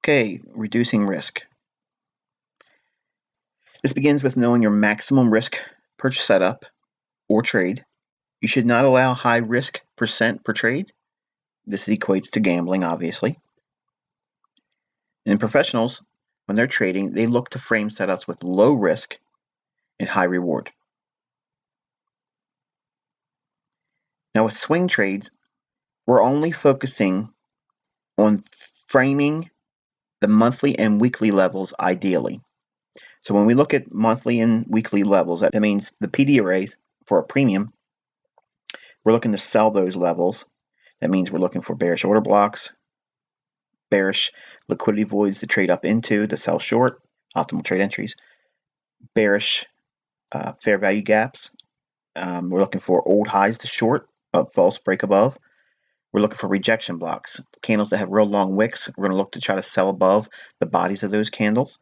Okay, reducing risk. This begins with knowing your maximum risk per setup or trade. You should not allow high risk percent per trade. This equates to gambling, obviously. And professionals, when they're trading, they look to frame setups with low risk and high reward. Now with swing trades, we're only focusing on framing the monthly and weekly levels ideally. So when we look at monthly and weekly levels, that means the PD arrays for a premium, we're looking to sell those levels. That means we're looking for bearish order blocks, bearish liquidity voids to trade up into to sell short, optimal trade entries, bearish fair value gaps. We're looking for old highs to short, false break above. We're looking for rejection blocks, candles that have real long wicks. We're going to look to try to sell above the bodies of those candles.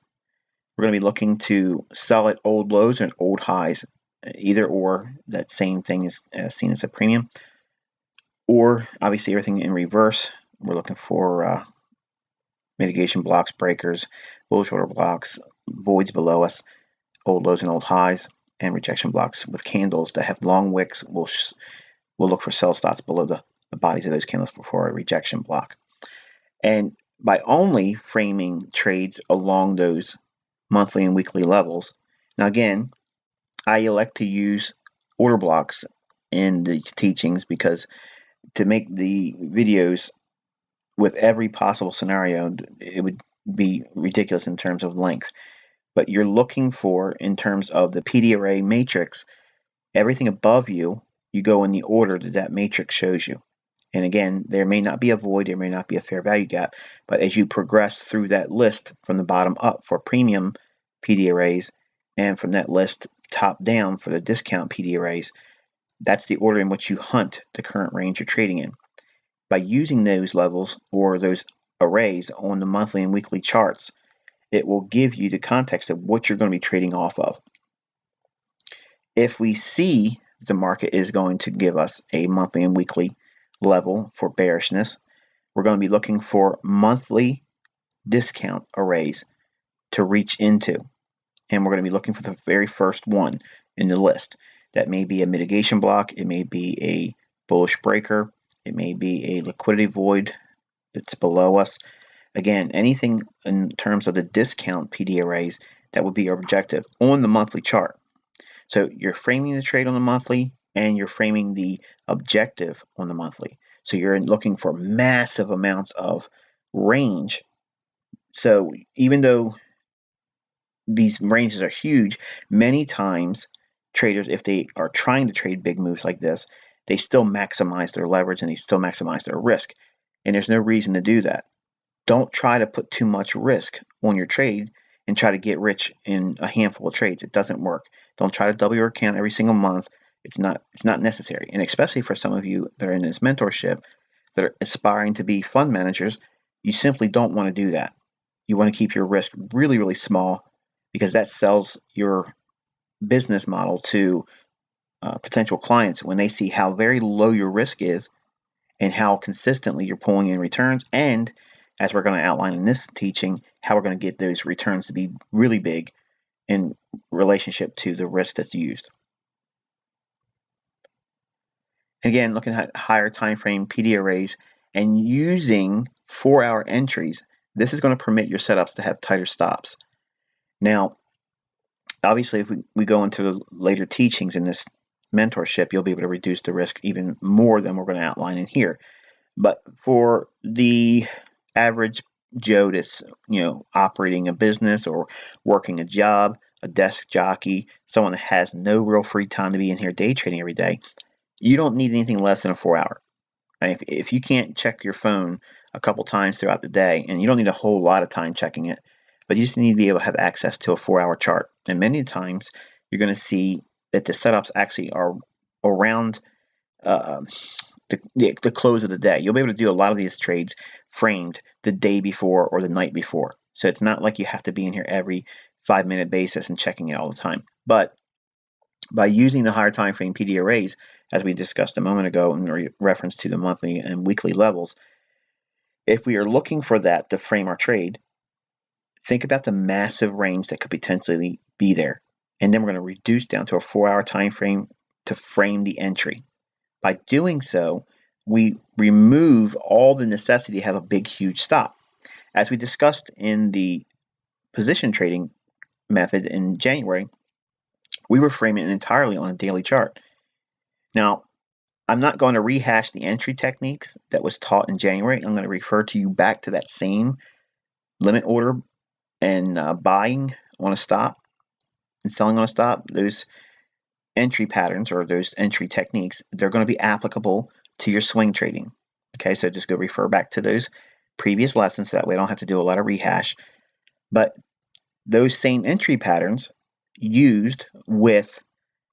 We're going to be looking to sell at old lows and old highs, either or. That same thing is seen as a premium. Or obviously everything in reverse. We're looking for mitigation blocks, breakers, bullish order blocks, voids below us, old lows and old highs, and rejection blocks with candles that have long wicks. We'll look for sell stops below the bodies of those candles before a rejection block. And by only framing trades along those monthly and weekly levels, now again, I elect to use order blocks in these teachings because to make the videos with every possible scenario, it would be ridiculous in terms of length. But you're looking for, in terms of the PD array matrix, everything above you, you go in the order that matrix shows you. And again, there may not be a void, there may not be a fair value gap, but as you progress through that list from the bottom up for premium PD arrays, and from that list top down for the discount PD arrays, that's the order in which you hunt the current range you're trading in. By using those levels or those arrays on the monthly and weekly charts, it will give you the context of what you're going to be trading off of. If we see the market is going to give us a monthly and weekly level for bearishness, we're going to be looking for monthly discount arrays to reach into. And we're going to be looking for the very first one in the list. That may be a mitigation block, it may be a bullish breaker, it may be a liquidity void that's below us. Again, anything in terms of the discount PD arrays, that would be our objective on the monthly chart. So you're framing the trade on the monthly and you're framing the objective on the monthly. So you're looking for massive amounts of range. So even though these ranges are huge, many times traders, if they are trying to trade big moves like this, they still maximize their leverage and they still maximize their risk. And there's no reason to do that. Don't try to put too much risk on your trade and try to get rich in a handful of trades. It doesn't work. Don't try to double your account every single month. It's not necessary. And especially for some of you that are in this mentorship that are aspiring to be fund managers, you simply don't want to do that. You want to keep your risk really, really small because that sells your business model to potential clients when they see how very low your risk is and how consistently you're pulling in returns, and as we're going to outline in this teaching, how we're going to get those returns to be really big in relationship to the risk that's used. Again, looking at higher time frame PD arrays and using 4-hour entries, this is going to permit your setups to have tighter stops. Now, obviously, if we go into the later teachings in this mentorship, you'll be able to reduce the risk even more than we're going to outline in here. But for the average Joe that's operating a business or working a job, a desk jockey, someone that has no real free time to be in here day trading every day, you don't need anything less than a 4-hour. If you can't check your phone a couple times throughout the day, and you don't need a whole lot of time checking it, but you just need to be able to have access to a 4-hour chart. And many times you're going to see that the setups actually are around the close of the day. You'll be able to do a lot of these trades framed the day before or the night before. So it's not like you have to be in here every 5-minute basis and checking it all the time. But by using the higher time frame PD arrays, as we discussed a moment ago in reference to the monthly and weekly levels, if we are looking for that to frame our trade, think about the massive range that could potentially be there. And then we're going to reduce down to a 4-hour time frame to frame the entry. By doing so, we remove all the necessity to have a big, huge stop. As we discussed in the position trading method in January, we were framing it entirely on a daily chart. Now, I'm not going to rehash the entry techniques that was taught in January. I'm going to refer to you back to that same limit order and buying on a stop and selling on a stop. Those entry patterns or those entry techniques, they're going to be applicable to your swing trading. Okay, so just go refer back to those previous lessons so that way I don't have to do a lot of rehash. But those same entry patterns used with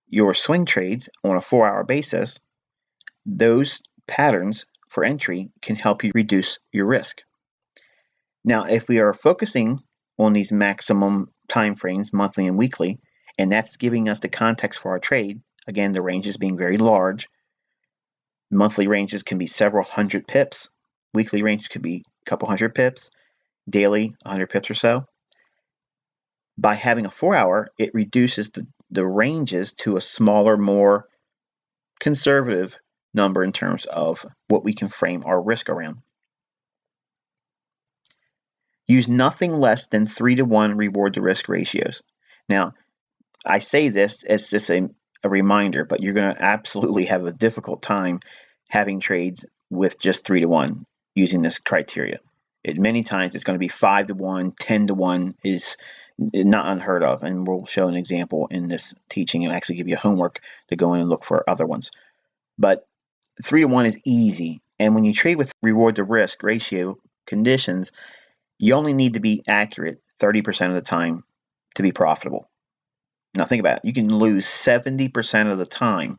your swing trades on a 4-hour basis, those patterns for entry can help you reduce your risk. Now, if we are focusing on these maximum time frames, monthly and weekly, and that's giving us the context for our trade, again, the ranges being very large. Monthly ranges can be several hundred pips. Weekly ranges could be a couple hundred pips. Daily, 100 pips or so. By having a 4-hour, it reduces the ranges to a smaller, more conservative number in terms of what we can frame our risk around. Use nothing less than 3-to-1 reward to risk ratios. Now, I say this as just a reminder, but you're going to absolutely have a difficult time having trades with just 3-to-1 using this criteria. Many times it's going to be 5-to-1, 10-to-1 is not unheard of, and we'll show an example in this teaching and actually give you homework to go in and look for other ones. But 3-to-1 is easy, and when you trade with reward to risk ratio conditions, you only need to be accurate 30% of the time to be profitable. Now think about it. You can lose 70% of the time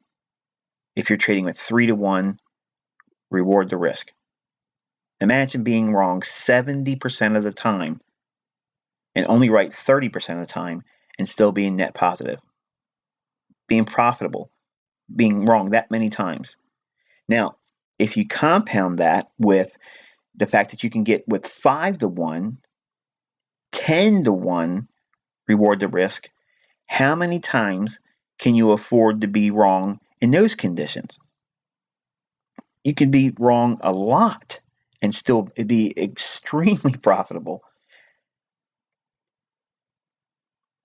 if you're trading with 3-to-1 reward to risk. Imagine being wrong 70% of the time and only right 30% of the time and still being net positive. Being profitable, being wrong that many times. Now, if you compound that with the fact that you can get with 5-to-1, 10-to-1 reward to risk, how many times can you afford to be wrong in those conditions? You can be wrong a lot and still be extremely profitable.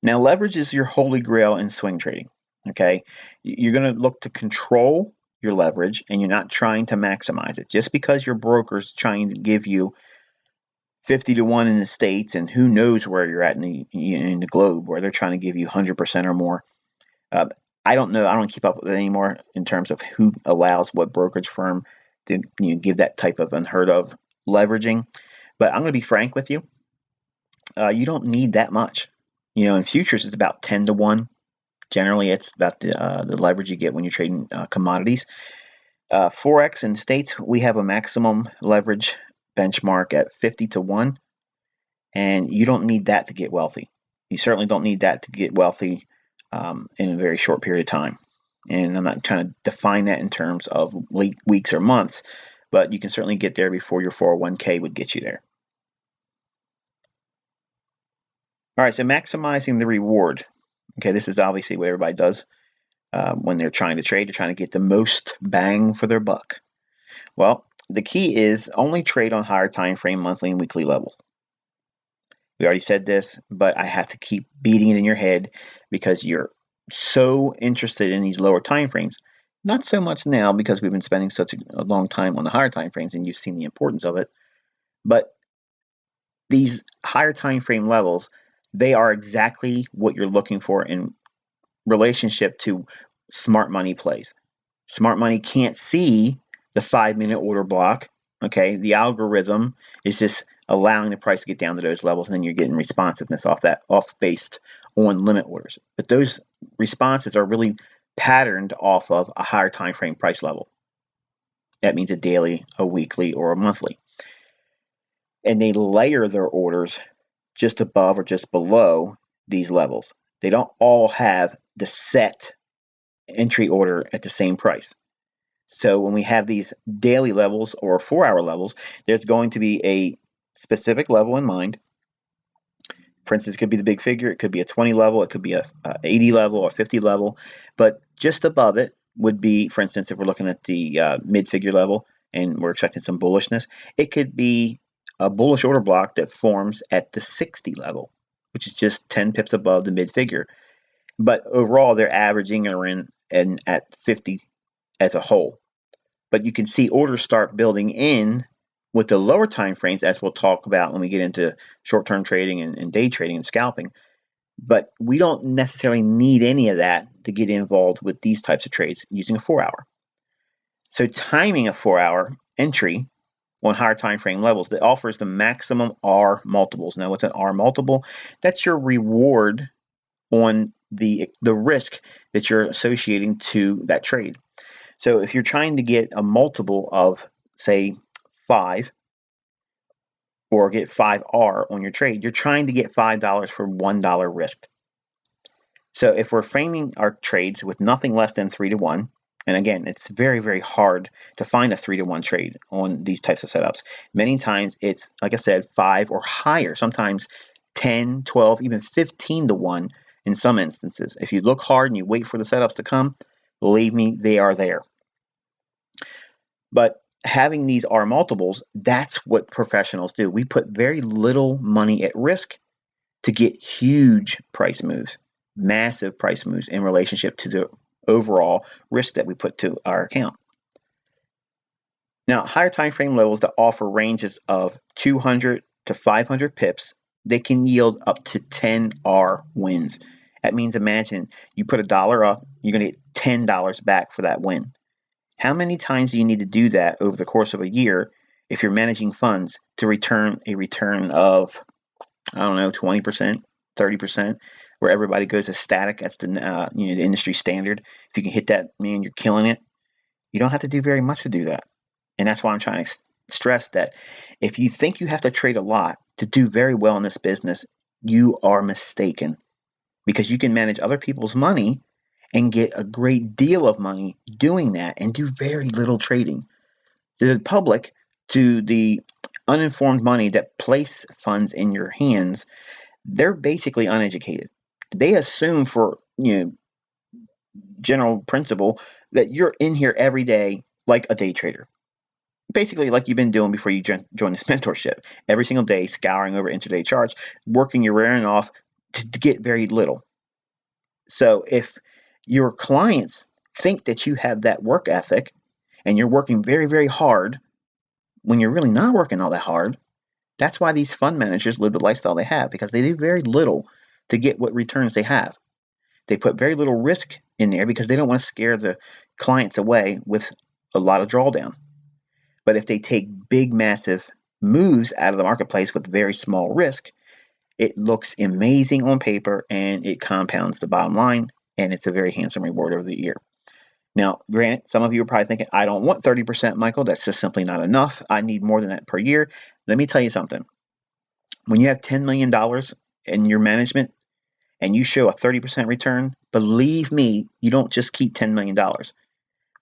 Now, leverage is your holy grail in swing trading. Okay, you're going to look to control your leverage, and you're not trying to maximize it. Just because your broker's trying to give you 50-to-1 in the States, and who knows where you're at in the globe, where they're trying to give you 100% or more. I don't know. I don't keep up with it anymore in terms of who allows what brokerage firm to give that type of unheard of leveraging. But I'm going to be frank with you. You don't need that much. In futures, it's about 10-to-1. Generally, it's about the leverage you get when you're trading commodities. Forex in the States, we have a maximum leverage benchmark at 50-to-1, and you don't need that to get wealthy. You certainly don't need that to get wealthy in a very short period of time. And I'm not trying to define that in terms of weeks or months, but you can certainly get there before your 401k would get you there. All right, so maximizing the reward. Okay, this is obviously what everybody does when they're trying to trade. They're trying to get the most bang for their buck. Well, the key is only trade on higher time frame, monthly and weekly levels. We already said this, but I have to keep beating it in your head because you're so interested in these lower time frames. Not so much now because we've been spending such a long time on the higher time frames and you've seen the importance of it. But these higher time frame levels, they are exactly what you're looking for in relationship to smart money plays. Smart money can't see the 5-minute order block. Okay, the algorithm is just allowing the price to get down to those levels, and then you're getting responsiveness off based on limit orders. But those responses are really patterned off of a higher time frame price level. That means a daily, a weekly, or a monthly. And they layer their orders just above or just below these levels. They don't all have the set entry order at the same price. So when we have these daily levels or 4-hour levels, there's going to be a specific level in mind. For instance, it could be the big figure, it could be a 20 level, it could be a 80 level or 50 level, but just above it would be, for instance, if we're looking at the mid-figure level and we're expecting some bullishness, it could be a bullish order block that forms at the 60 level, which is just 10 pips above the mid-figure. But overall, they're averaging around and at 50 as a whole. But you can see orders start building in with the lower time frames, as we'll talk about when we get into short-term trading and day trading and scalping. But we don't necessarily need any of that to get involved with these types of trades using a 4-hour. So timing a 4-hour entry on higher time frame levels that offers the maximum R multiples. Now, what's an R multiple? That's your reward on the risk that you're associating to that trade. So if you're trying to get a multiple of, say, 5 or get 5R on your trade, you're trying to get $5 for $1 risk. So if we're framing our trades with nothing less than 3 to 1, and again, it's very, very hard to find a 3 to 1 trade on these types of setups. Many times it's, like I said, 5 or higher, sometimes 10, 12, even 15 to 1 in some instances. If you look hard and you wait for the setups to come, believe me, they are there. But having these R multiples, that's what professionals do. We put very little money at risk to get huge price moves, massive price moves in relationship to the overall risk that we put to our account. Now, higher time frame levels that offer ranges of 200 to 500 pips, they can yield up to 10 R wins. That means, imagine you put $1 up, you're going to get $10 back for that win. How many times do you need to do that over the course of a year if you're managing funds to return a return of, I don't know, 20%, 30%, where everybody goes ecstatic? That's the the industry standard. If you can hit that, man, you're killing it. You don't have to do very much to do that. And that's why I'm trying to stress that if you think you have to trade a lot to do very well in this business, you are mistaken, because you can manage other people's money and get a great deal of money doing that and do very little trading. The public, to the uninformed money that place funds in your hands, they're basically uneducated. They assume, for general principle, that you're in here every day like a day trader. Basically like you've been doing before you join this mentorship. Every single day, scouring over intraday charts, working your rear end off to get very little. So if your clients think that you have that work ethic and you're working very, very hard when you're really not working all that hard, that's why these fund managers live the lifestyle they have, because they do very little to get what returns they have. They put very little risk in there because they don't want to scare the clients away with a lot of drawdown. But if they take big, massive moves out of the marketplace with very small risk, it looks amazing on paper and it compounds the bottom line, and it's a very handsome reward over the year. Now, granted, some of you are probably thinking, I don't want 30%, Michael. That's just simply not enough. I need more than that per year. Let me tell you something. When you have $10 million in your management and you show a 30% return, believe me, you don't just keep $10 million.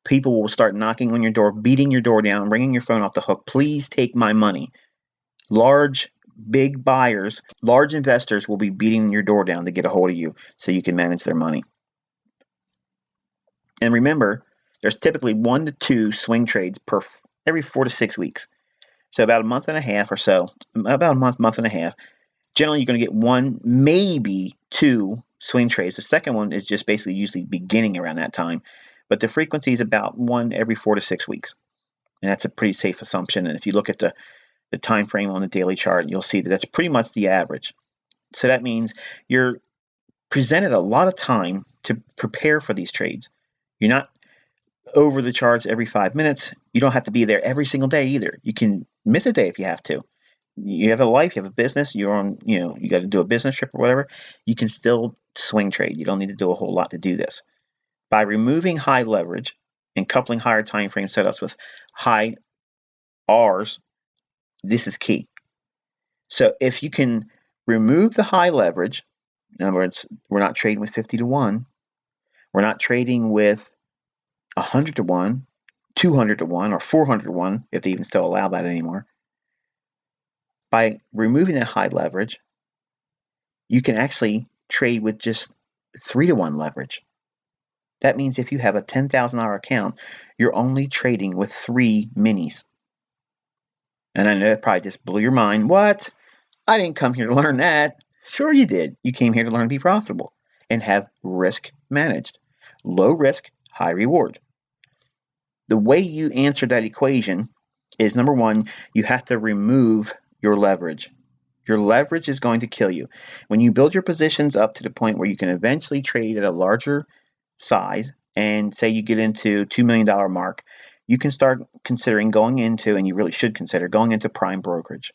People will start knocking on your door, beating your door down, ringing your phone off the hook. Please take my money. Large, big buyers, large investors will be beating your door down to get a hold of you so you can manage their money. And remember, there's typically 1 to 2 swing trades every 4 to 6 weeks. So about a month and a half or so, about a month and a half. Generally, you're going to get 1, maybe 2 swing trades. The second one is just basically usually beginning around that time. But the frequency is about 1 every 4 to 6 weeks. And that's a pretty safe assumption. And if you look at the time frame on the daily chart, you'll see that that's pretty much the average. So that means you're presented a lot of time to prepare for these trades. You're not over the charts every 5 minutes. You don't have to be there every single day either. You can miss a day if you have to. You have a life, you have a business, you're on, you got to do a business trip or whatever. You can still swing trade. You don't need to do a whole lot to do this. By removing high leverage and coupling higher time frame setups with high R's, this is key. So if you can remove the high leverage, in other words, we're not trading with 50 to 1, we're not trading with 100 to 1, 200 to 1, or 400 to 1, if they even still allow that anymore. By removing that high leverage, you can actually trade with just 3-to-1 leverage. That means if you have a $10,000 account, you're only trading with 3 minis. And I know that probably just blew your mind. What? I didn't come here to learn that. Sure you did. You came here to learn to be profitable and have risk managed. Low risk, high reward. The way you answer that equation is, number one, you have to remove your leverage. Your leverage is going to kill you. When you build your positions up to the point where you can eventually trade at a larger size, and say you get into $2 million mark, you can start considering going into, and you really should consider going into prime brokerage.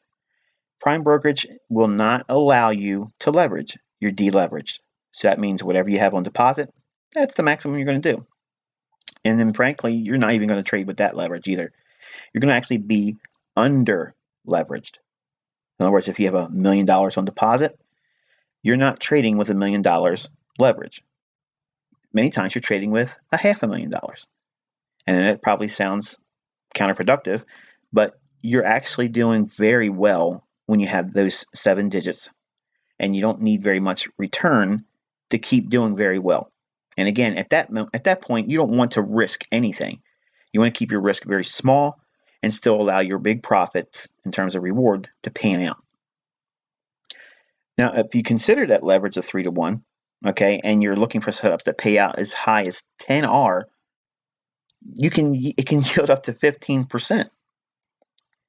Prime brokerage will not allow you to leverage. You're deleveraged. So that means whatever you have on deposit, that's the maximum you're going to do. And then frankly, you're not even going to trade with that leverage either. You're going to actually be under leveraged. In other words, if you have $1 million on deposit, you're not trading with $1 million leverage. Many times you're trading with $500,000. And it probably sounds counterproductive, but you're actually doing very well when you have those 7 digits, and you don't need very much return to keep doing very well. And again, at that point, you don't want to risk anything. You want to keep your risk very small and still allow your big profits in terms of reward to pan out. Now, if you consider that leverage of 3-to-1, okay, and you're looking for setups that pay out as high as 10R, it can yield up to 15%.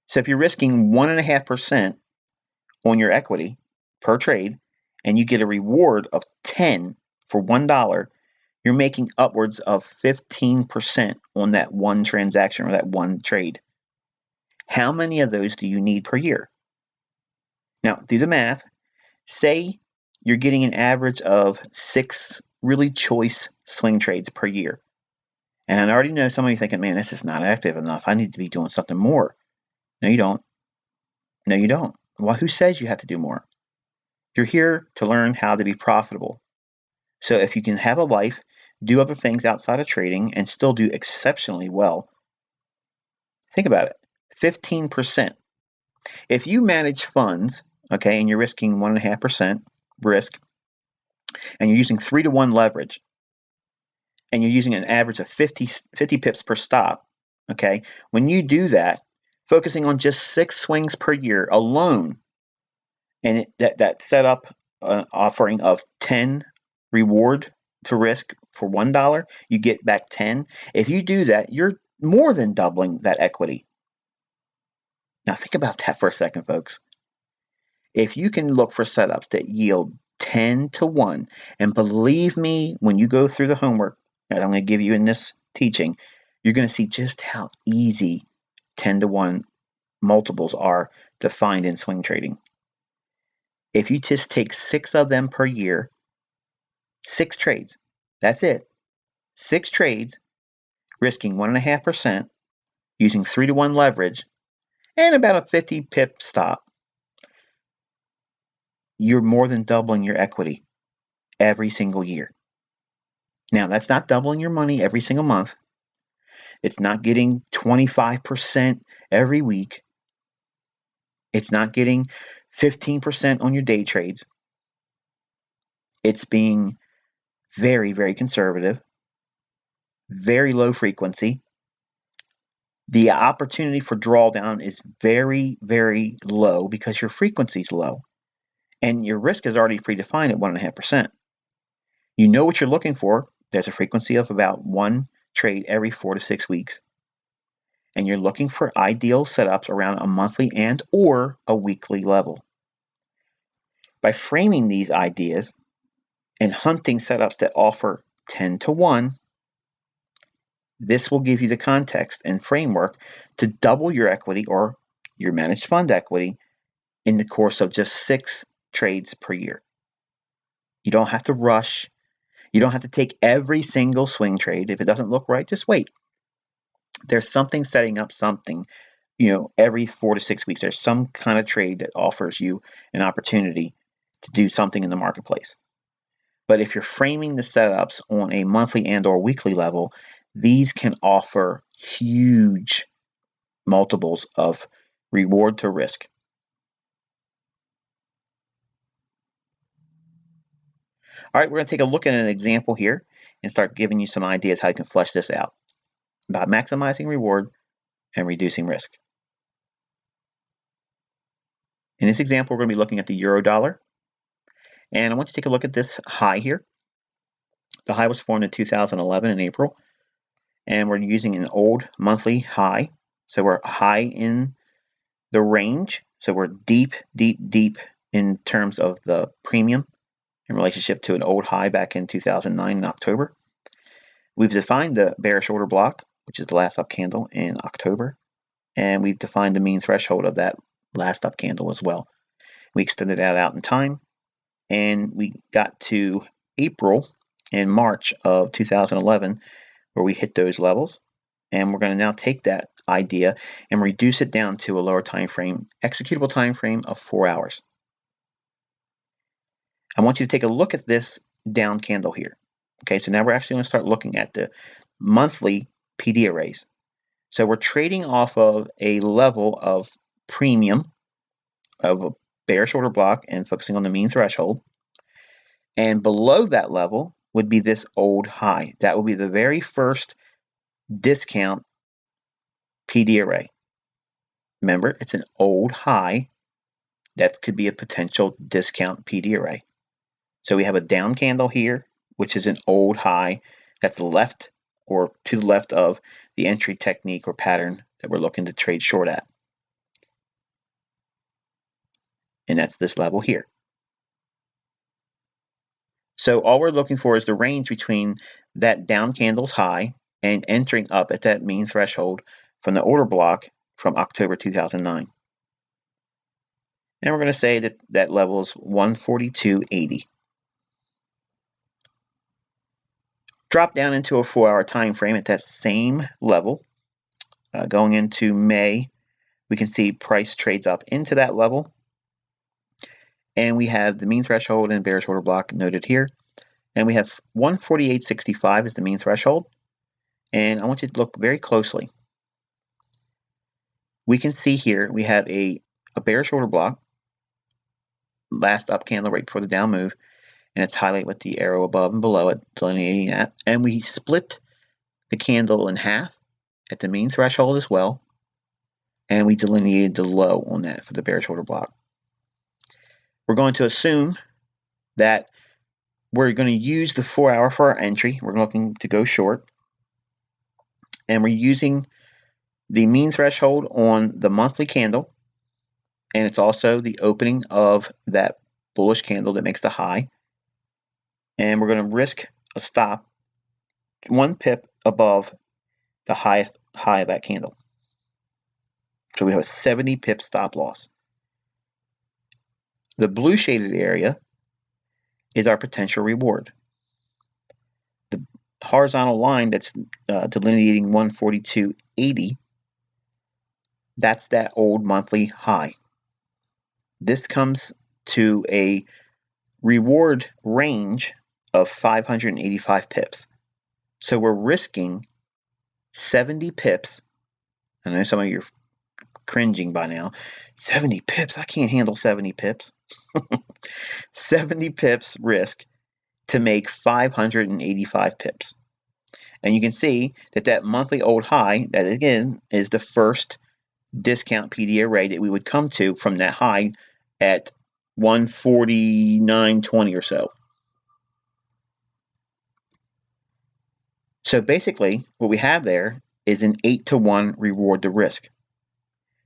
So if you're risking 1.5% on your equity per trade, and you get a reward of 10 for $1, you're making upwards of 15% on that one transaction or that one trade. How many of those do you need per year? Now, do the math. Say you're getting an average of 6 really choice swing trades per year. And I already know some of you thinking, man, this is not active enough. I need to be doing something more. No, you don't. No, you don't. Well, who says you have to do more? You're here to learn how to be profitable. So if you can have a life, do other things outside of trading, and still do exceptionally well, think about it. 15%. If you manage funds, okay, and you're risking 1.5% risk, and you're using 3-to-1 leverage, and you're using an average of 50 pips per stop, okay, when you do that, focusing on just 6 swings per year alone, and that setup offering of 10 reward to risk for $1, you get back 10. If you do that, you're more than doubling that equity. Now think about that for a second, folks. If you can look for setups that yield 10-to-1, and believe me, when you go through the homework that I'm going to give you in this teaching, you're going to see just how easy 10-to-1 multiples are to find in swing trading. If you just take 6 of them per year, 6 trades, that's it. 6 trades, risking 1.5%, using 3-to-1 leverage, and about a 50 pip stop, you're more than doubling your equity every single year. Now, that's not doubling your money every single month. It's not getting 25% every week. It's not getting 15% on your day trades. It's being very, very conservative, very low frequency. The opportunity for drawdown is very, very low because your frequency is low, and your risk is already predefined at 1.5%. You know what you're looking for. There's a frequency of about 1 trade every 4 to 6 weeks, and you're looking for ideal setups around a monthly and or a weekly level. By framing these ideas and hunting setups that offer 10-to-1, this will give you the context and framework to double your equity or your managed fund equity in the course of just 6 trades per year. You don't have to rush. You don't have to take every single swing trade. If it doesn't look right, just wait. There's something setting up something, every 4 to 6 weeks. There's some kind of trade that offers you an opportunity to do something in the marketplace. But if you're framing the setups on a monthly and or weekly level, these can offer huge multiples of reward to risk. All right, we're going to take a look at an example here and start giving you some ideas how you can flesh this out about maximizing reward and reducing risk. In this example, we're going to be looking at the euro dollar. And I want you to take a look at this high here. The high was formed in 2011 in April. And we're using an old monthly high. So we're high in the range. So we're deep, deep, deep in terms of the premium in relationship to an old high back in 2009 in October. We've defined the bearish order block, which is the last up candle in October. And we've defined the mean threshold of that last up candle as well. We extended that out in time. And we got to April and March of 2011 where we hit those levels. And we're going to now take that idea and reduce it down to a lower time frame, executable time frame of 4 hours. I want you to take a look at this down candle here. Okay, so now we're actually going to start looking at the monthly PD arrays. So we're trading off of a level of premium of a bearish order block and focusing on the mean threshold. And below that level would be this old high. That would be the very first discount PD array. Remember, it's an old high. That could be a potential discount PD array. So we have a down candle here, which is an old high that's left or to the left of the entry technique or pattern that we're looking to trade short at. And that's this level here. So all we're looking for is the range between that down candle's high and entering up at that mean threshold from the order block from October 2009. And we're going to say that that level is 142.80. Drop down into a 4-hour time frame at that same level. Going into May, we can see price trades up into that level. And we have the mean threshold and bearish order block noted here. And we have 148.65 as the mean threshold. And I want you to look very closely. We can see here we have a bearish order block, last up candle right before the down move, and it's highlighted with the arrow above and below it, delineating that. And we split the candle in half at the mean threshold as well, and we delineated the low on that for the bearish order block. We're going to assume that we're going to use the 4-hour for our entry. We're looking to go short, and we're using the mean threshold on the monthly candle, and it's also the opening of that bullish candle that makes the high. And we're going to risk a stop 1 pip above the highest high of that candle. So we have a 70 pip stop loss. The blue shaded area is our potential reward. The horizontal line that's delineating 142.80, that's that old monthly high. This comes to a reward range of 585 pips. So we're risking 70 pips. I know some of you are cringing by now. 70 pips? I can't handle 70 pips. 70 pips risk to make 585 pips. And you can see that that monthly old high, that again is the first discount PD array that we would come to from that high at 149.20 or so. So basically, what we have there is an 8-to-1 reward to risk.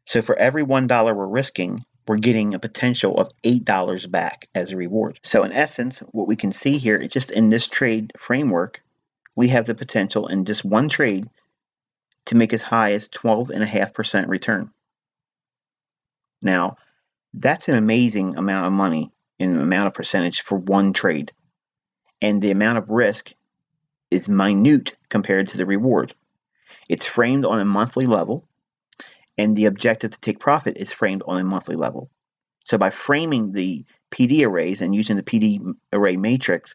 So for every $1 we're risking, we're getting a potential of $8 back as a reward. So in essence, what we can see here, just in this trade framework, we have the potential in just one trade to make as high as 12.5% return. Now, that's an amazing amount of money and amount of percentage for one trade. And the amount of risk is minute compared to the reward. It's framed on a monthly level, and the objective to take profit is framed on a monthly level. So by framing the PD arrays and using the PD array matrix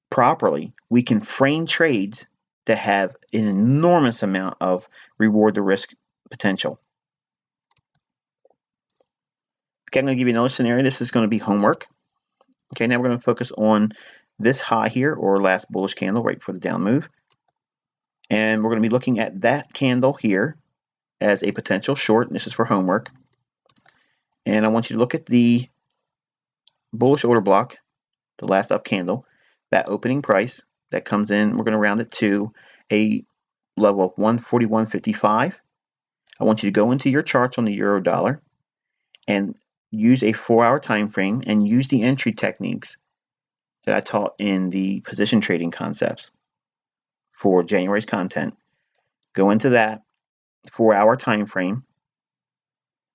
properly, we can frame trades that have an enormous amount of reward to risk potential. Okay, I'm going to give you another scenario. This is going to be homework. Okay, now we're going to focus on this high here, or last bullish candle right before the down move. And we're going to be looking at that candle here as a potential short, and this is for homework. And I want you to look at the bullish order block, the last up candle, that opening price that comes in. We're going to round it to a level of 141.55. I want you to go into your charts on the euro dollar and use a 4-hour time frame and use the entry techniques that I taught in the position trading concepts for January's content. Go into that 4-hour time frame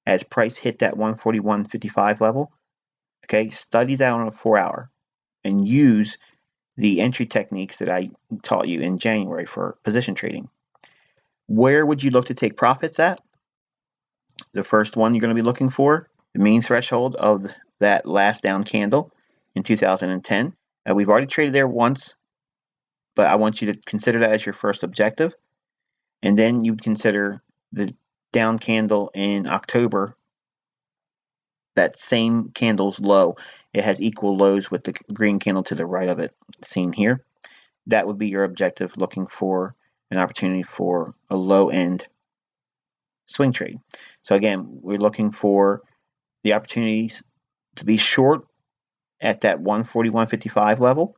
as price hit that 141.55 level. Okay, study that on a 4-hour and use the entry techniques that I taught you in January for position trading. Where would you look to take profits at? The first one you're going to be looking for, the mean threshold of that last down candle in 2010. We've already traded there once, but I want you to consider that as your first objective. And then you would consider the down candle in October, that same candle's low. It has equal lows with the green candle to the right of it, seen here. That would be your objective, looking for an opportunity for a low end swing trade. So again, we're looking for the opportunities to be short at that 141.55 level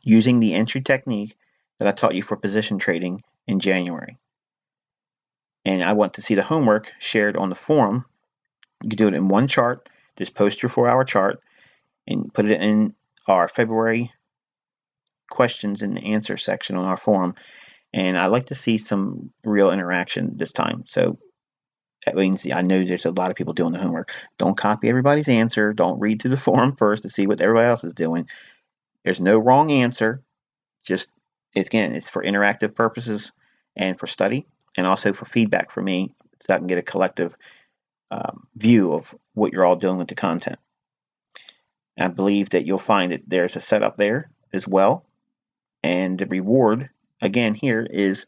using the entry technique that I taught you for position trading in January. And I want to see the homework shared on the forum. You can do it in one chart. Just post your 4-hour chart and put it in our February questions and answer section on our forum. And I like to see some real interaction this time. So that means I know there's a lot of people doing the homework. Don't copy everybody's answer. Don't read through the forum first to see what everybody else is doing. There's no wrong answer. Just, again, it's for interactive purposes and for study, and also for feedback for me, so I can get a collective view of what you're all doing with the content. I believe that you'll find that there's a setup there as well. And the reward, again, here is,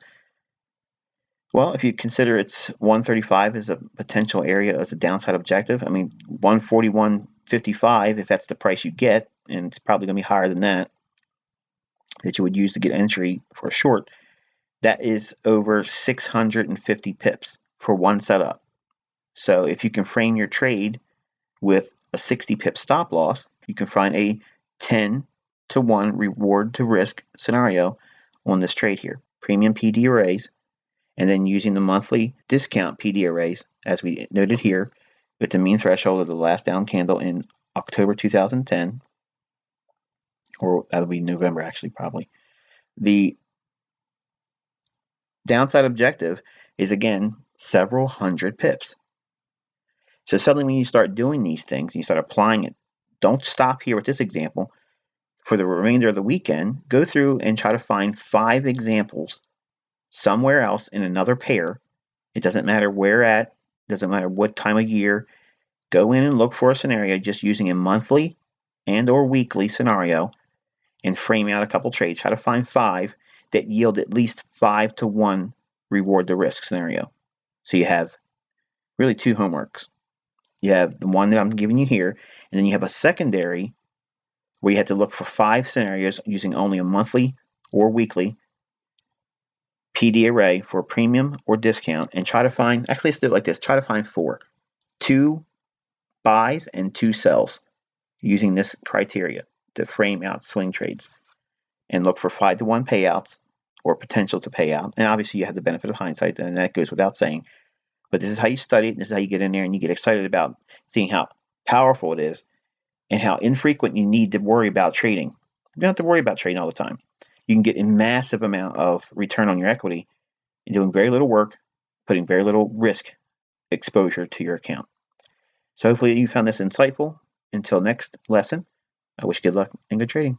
well, if you consider it's 135 as a potential area as a downside objective, I mean, 141.55, if that's the price you get, and it's probably going to be higher than that you would use to get entry for a short, that is over 650 pips for one setup. So if you can frame your trade with a 60 pip stop loss, you can find a 10-to-1 reward to risk scenario on this trade here. Premium PD arrays, and then using the monthly discount PD arrays, as we noted here, with the mean threshold of the last down candle in October 2010, or that'll be November actually, probably. The downside objective is, again, several hundred pips. So suddenly when you start doing these things and you start applying it, don't stop here with this example. For the remainder of the weekend, go through and try to find 5 examples somewhere else in another pair. It doesn't matter where at, doesn't matter what time of year. Go in and look for a scenario just using a monthly and or weekly scenario and frame out a couple trades. Try to find 5 that yield at least 5-to-1 reward to risk scenario. So you have really 2 homeworks. You have the one that I'm giving you here, and then you have a secondary where you have to look for 5 scenarios using only a monthly or weekly PD array for premium or discount, and try to find, actually let's do it like this, try to find 4. 2 buys and 2 sells using this criteria to frame out swing trades, and look for 5-to-1 payouts or potential to pay out. And obviously you have the benefit of hindsight, and that goes without saying. But this is how you study it, this is how you get in there and you get excited about seeing how powerful it is and how infrequent you need to worry about trading. You don't have to worry about trading all the time. You can get a massive amount of return on your equity in doing very little work, putting very little risk exposure to your account. So hopefully you found this insightful. Until next lesson, I wish you good luck and good trading.